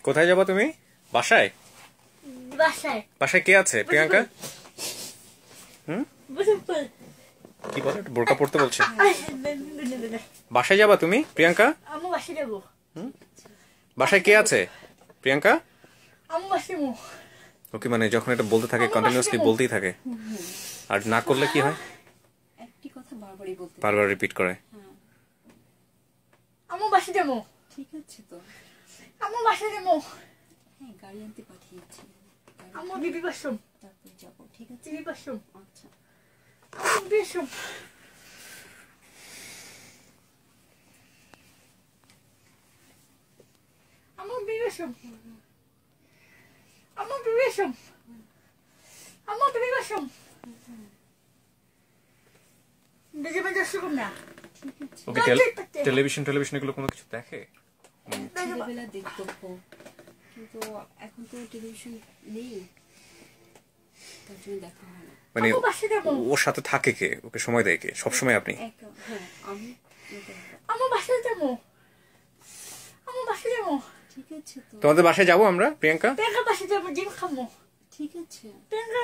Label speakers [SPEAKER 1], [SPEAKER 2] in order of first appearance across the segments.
[SPEAKER 1] কোথায় যাবা তুমি? বাসায়?
[SPEAKER 2] বাসায়।
[SPEAKER 1] বাসায় কে আছে প্রিয়াঙ্কা? কি বলে? বোরকা পড়তে বলছে। বাসায় যাবা তুমি প্রিয়াঙ্কা?
[SPEAKER 2] আমি বাসায় যাবো।
[SPEAKER 1] বাসায় কে আছে প্রিয়াঙ্কা?
[SPEAKER 2] আমি বাসায় যাবো।
[SPEAKER 1] ওকে, মানে যখন এটা বলতে থাকে কন্টিনিউয়াসলি বলতেই থাকে, আর না করলে কি হয়?
[SPEAKER 3] একটি কথা বারবারই বলতে
[SPEAKER 1] বারবার রিপিট করে।
[SPEAKER 2] আমি বাসায় যাবো।
[SPEAKER 3] ঠিক আছে তো,
[SPEAKER 2] আমি বাসায় যাবো।
[SPEAKER 3] হ্যাঁ গাড়ি আনতে পাঠিয়েছি,
[SPEAKER 2] আমার বিবি বাসম।
[SPEAKER 3] তারপর যাবো। ঠিক আছে
[SPEAKER 2] বিবি বাসম।
[SPEAKER 3] আচ্ছা
[SPEAKER 2] আমার বিবি বাসম। আমার বিবি বাসম। আমার বিবি বাসম। আমার বিবি বাসম। দেখে বেঁচে শুকুম না।
[SPEAKER 1] ওকে, টেলিভিশন এগুলো কোনো কিছু দেখে?
[SPEAKER 3] ছেলেবেলা দেখতো, কিন্তু এখন তো টেলিভিশন নেই, তার জন্য দেখা হয় না।
[SPEAKER 1] মানে ওর সাথে থাকে কে? ওকে সময় দেয় কে? সবসময় আপনি?
[SPEAKER 3] হ্যাঁ আমি।
[SPEAKER 2] আমার বাসায় যাবো। আমার বাসায় যাবো।
[SPEAKER 3] ঠিক আছে তো,
[SPEAKER 1] তোমাদের বাসায় যাবো আমরা প্রিয়াঙ্কা?
[SPEAKER 2] প্রিয়াঙ্কা বাসায় যাবো, ডিম খাবো।
[SPEAKER 3] ঠিক আছে।
[SPEAKER 2] প্রিয়াঙ্কা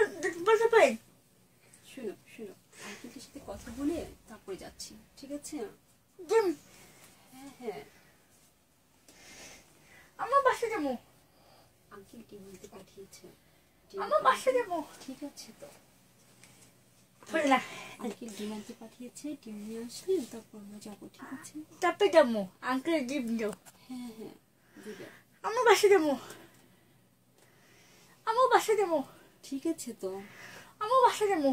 [SPEAKER 2] বলতে পারি?
[SPEAKER 3] শুনো শুনো, আঙ্কেলের সাথে কথা বলে তারপরে যাচ্ছি। ঠিক আছে?
[SPEAKER 2] ডিম।
[SPEAKER 3] হ্যাঁ হ্যাঁ,
[SPEAKER 2] আমার বাসায় যাবো।
[SPEAKER 3] আঙ্কেল ডিম আনতে পাঠিয়েছে।
[SPEAKER 2] আমার বাসায় যাবো।
[SPEAKER 3] ঠিক আছে তো,
[SPEAKER 2] না
[SPEAKER 3] আঙ্কেল ডিম আনতে পাঠিয়েছে, ডিম নিয়ে আসলে তারপর আমরা যাবো। ঠিক আছে?
[SPEAKER 2] তারপরে যাবো, আঙ্কেল ডিম দাও।
[SPEAKER 3] হ্যাঁ হ্যাঁ দিবে।
[SPEAKER 2] আমার বাসায় যাবো। আমার বাসায় যাবো।
[SPEAKER 3] ঠিক আছে তো,
[SPEAKER 2] আমার বাসায় যাবো।